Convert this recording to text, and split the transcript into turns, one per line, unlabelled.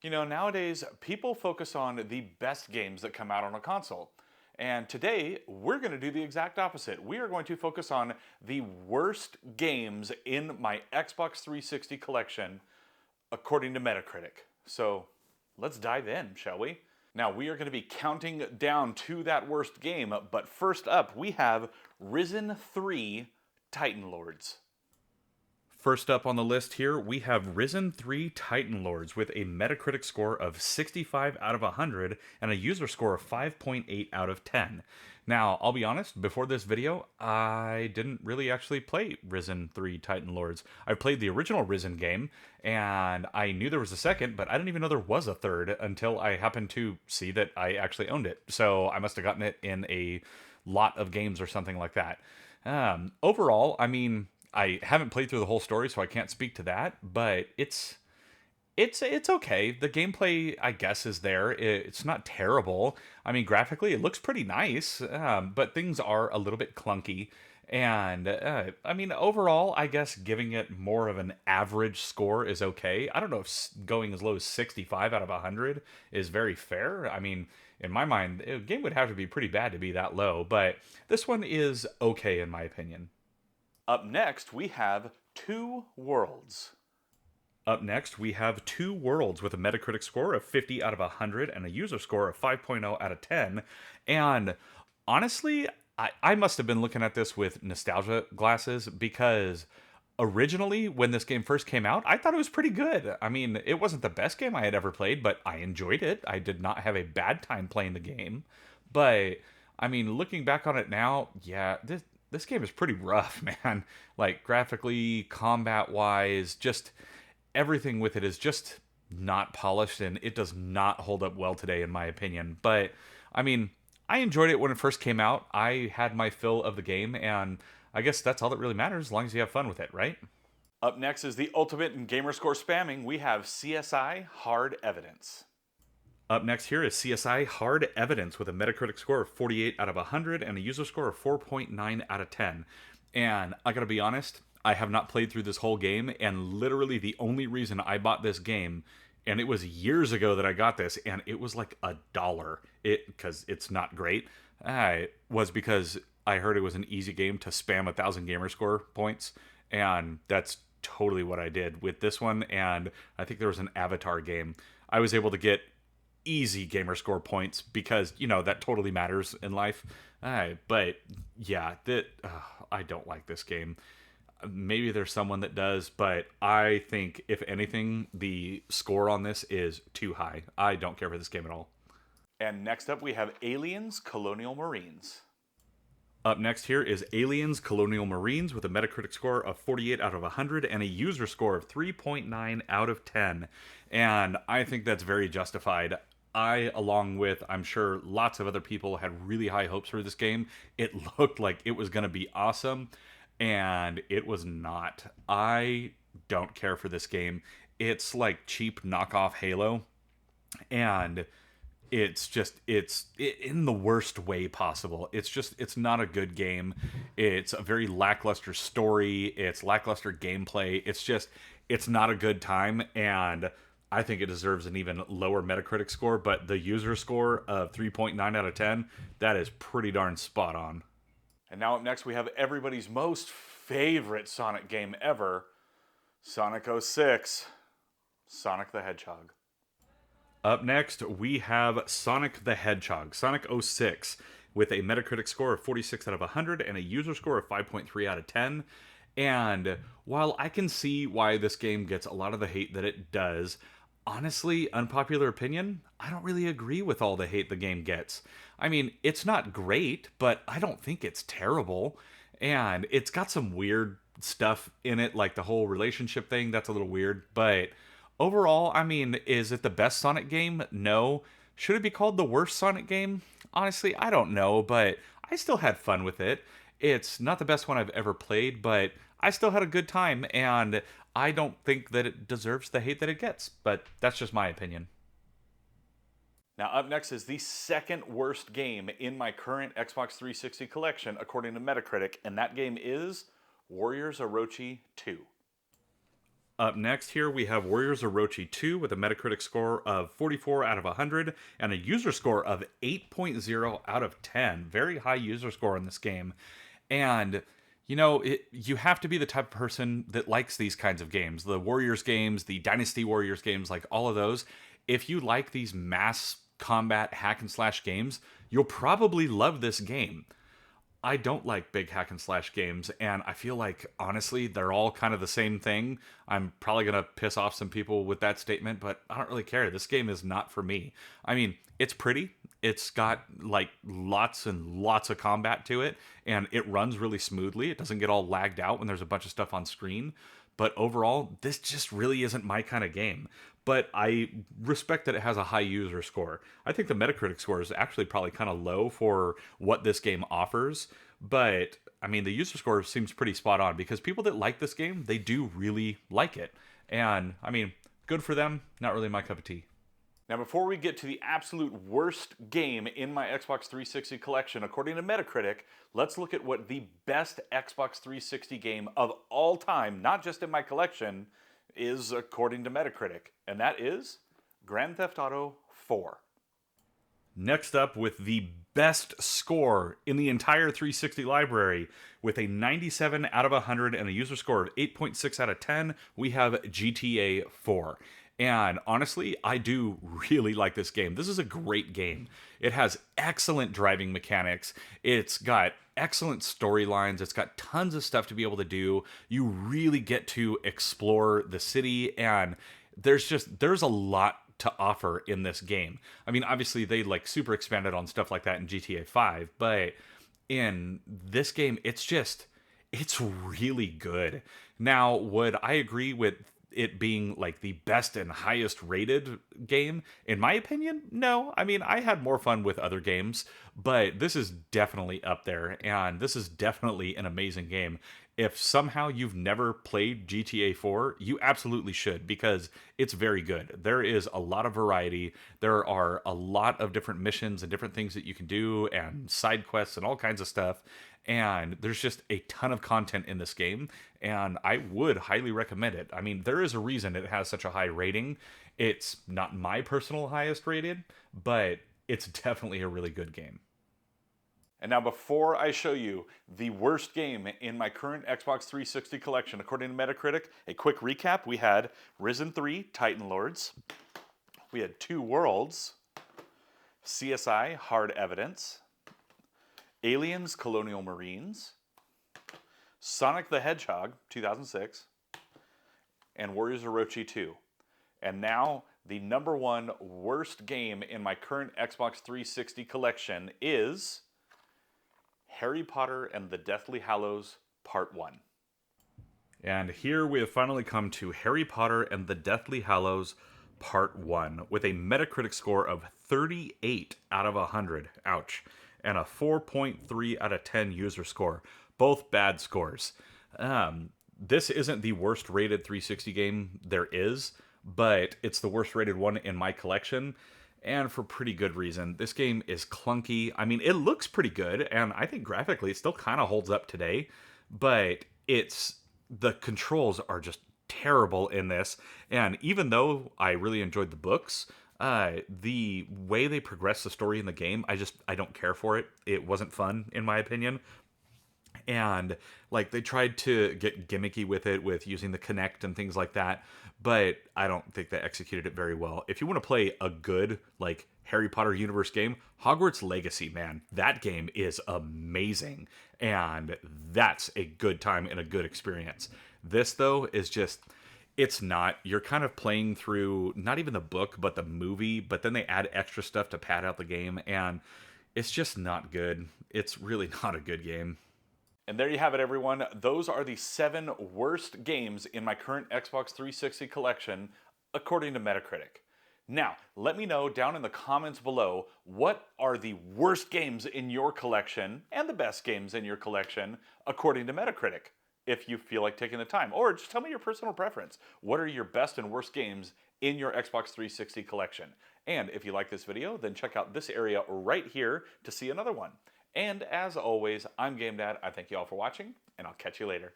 You know, nowadays, people focus on the best games that come out on a console. And today, we're going to do the exact opposite. We are going to focus on the worst games in my Xbox 360 collection, according to Metacritic. So let's dive in, shall we? Now, we are going to be counting down to that worst game, but first up, we have Risen 3 Titan Lords. First up on the list here, we have Risen 3 Titan Lords with a Metacritic score of 65 out of 100 and a user score of 5.8 out of 10. Now, I'll be honest, before this video, I didn't really actually play Risen 3 Titan Lords. I played the original Risen game, and I knew there was a second, but I didn't even know there was a third until I happened to see that I actually owned it. So I must have gotten it in a lot of games or something like that. Overall, I mean, I haven't played through the whole story, so I can't speak to that. But it's okay. The gameplay, I guess, is there. It's not terrible. I mean, graphically, it looks pretty nice, but things are a little bit clunky. And I mean, overall, I guess giving it more of an average score is okay. I don't know if going as low as 65 out of 100 is very fair. I mean, in my mind, the game would have to be pretty bad to be that low, but this one is okay in my opinion. Up next, we have Two Worlds. Up next, we have Two Worlds with a Metacritic score of 50 out of 100 and a user score of 5.0 out of 10. And honestly, I must have been looking at this with nostalgia glasses because originally, when this game first came out, I thought it was pretty good. I mean, it wasn't the best game I had ever played, but I enjoyed it. I did not have a bad time playing the game. But, I mean, looking back on it now, yeah, this game is pretty rough, man. Like, graphically, combat-wise, just everything with it is just not polished, and it does not hold up well today, in my opinion. But, I mean, I enjoyed it when it first came out. I had my fill of the game, and I guess that's all that really matters, as long as you have fun with it, right? Up next is the ultimate in gamerscore spamming. We have CSI Hard Evidence. Up next here is CSI Hard Evidence with a Metacritic score of 48 out of 100 and a user score of 4.9 out of 10. And I gotta be honest, I have not played through this whole game, and literally the only reason I bought this game, and it was years ago that I got this, and it was like $1. Because it's not great, was because I heard it was an easy game to spam 1,000 gamerscore points, and that's totally what I did with this one. And I think there was an Avatar game. I was able to get easy gamer score points because, you know, that totally matters in life. But yeah, I don't like this game. Maybe there's someone that does, but I think if anything, the score on this is too high. I don't care for this game at all. And next up, we have Aliens Colonial Marines. Up next here is Aliens Colonial Marines with a Metacritic score of 48 out of 100 and a user score of 3.9 out of 10. And I think that's very justified. I, along with, I'm sure, lots of other people had really high hopes for this game. It looked like it was going to be awesome, and it was not. I don't care for this game. It's like cheap knockoff Halo, and it's in the worst way possible. It's not a good game. It's a very lackluster story. It's lackluster gameplay. It's not a good time, and I think it deserves an even lower Metacritic score, but the user score of 3.9 out of 10, that is pretty darn spot on. And now up next we have everybody's most favorite Sonic game ever, Sonic 06, Sonic the Hedgehog. Up next, we have Sonic the Hedgehog, Sonic 06, with a Metacritic score of 46 out of 100 and a user score of 5.3 out of 10. And while I can see why this game gets a lot of the hate that it does, honestly, unpopular opinion, I don't really agree with all the hate the game gets. I mean, it's not great, but I don't think it's terrible. And it's got some weird stuff in it, like the whole relationship thing, that's a little weird, but overall, I mean, is it the best Sonic game? No. Should it be called the worst Sonic game? Honestly, I don't know, but I still had fun with it. It's not the best one I've ever played, but I still had a good time, and I don't think that it deserves the hate that it gets, but that's just my opinion. Now, up next is the second worst game in my current Xbox 360 collection, according to Metacritic, and that game is Warriors Orochi 2. Up next here, we have Warriors Orochi 2 with a Metacritic score of 44 out of 100 and a user score of 8.0 out of 10. Very high user score in this game. And, you know, you have to be the type of person that likes these kinds of games. The Warriors games, the Dynasty Warriors games, like all of those. If you like these mass combat hack and slash games, you'll probably love this game. I don't like big hack and slash games, and I feel like, honestly, they're all kind of the same thing. I'm probably going to piss off some people with that statement, but I don't really care. This game is not for me. I mean, it's pretty. It's got, like, lots and lots of combat to it, and it runs really smoothly. It doesn't get all lagged out when there's a bunch of stuff on screen. But overall, this just really isn't my kind of game. But I respect that it has a high user score. I think the Metacritic score is actually probably kind of low for what this game offers. But, I mean, the user score seems pretty spot on because people that like this game, they do really like it. And, I mean, good for them, not really my cup of tea. Now, before we get to the absolute worst game in my Xbox 360 collection, according to Metacritic, let's look at what the best Xbox 360 game of all time, not just in my collection, is according to Metacritic. And that is Grand Theft Auto 4. Next up, with the best score in the entire 360 library, with a 97 out of 100 and a user score of 8.6 out of 10, we have GTA 4. And honestly, I do really like this game. This is a great game. It has excellent driving mechanics. It's got excellent storylines. It's got tons of stuff to be able to do. You really get to explore the city, and there's a lot to offer in this game. I mean, obviously they like super expanded on stuff like that in GTA 5, but in this game, it's really good. Now, would I agree with it being like the best and highest rated game? In my opinion, no. I mean, I had more fun with other games, but this is definitely up there, and this is definitely an amazing game. If somehow you've never played GTA 4, you absolutely should, because it's very good. There is a lot of variety. There are a lot of different missions and different things that you can do, and side quests and all kinds of stuff. And there's just a ton of content in this game, and I would highly recommend it. I mean, there is a reason it has such a high rating. It's not my personal highest rated, but it's definitely a really good game. And now, before I show you the worst game in my current Xbox 360 collection, according to Metacritic, a quick recap. We had Risen 3, Titan Lords. We had Two Worlds, CSI, Hard Evidence, Aliens, Colonial Marines, Sonic the Hedgehog, 2006, and Warriors Orochi 2. And now, the number one worst game in my current Xbox 360 collection is Harry Potter and the Deathly Hallows Part 1. And here we have finally come to Harry Potter and the Deathly Hallows Part 1 with a Metacritic score of 38 out of 100. Ouch. And a 4.3 out of 10 user score. Both bad scores. This isn't the worst rated 360 game there is, but it's the worst rated one in my collection, and for pretty good reason. This game is clunky. I mean, it looks pretty good, and I think graphically it still kind of holds up today, but the controls are just terrible in this, and even though I really enjoyed the books, the way they progress the story in the game, I don't care for it. It wasn't fun, in my opinion. And like they tried to get gimmicky with it, with using the Kinect and things like that, but I don't think they executed it very well. If you want to play a good like Harry Potter universe game, Hogwarts Legacy, man, that game is amazing, and that's a good time and a good experience. This though is just, it's not. You're kind of playing through not even the book but the movie, but then they add extra stuff to pad out the game, and it's just not good. It's really not a good game. And there you have it, everyone. Those are the 7 worst games in my current Xbox 360 collection, according to Metacritic. Now, let me know down in the comments below, what are the worst games in your collection and the best games in your collection, according to Metacritic, if you feel like taking the time. Or just tell me your personal preference. What are your best and worst games in your Xbox 360 collection? And if you like this video, then check out this area right here to see another one. And as always, I'm GameDad. I thank you all for watching, and I'll catch you later.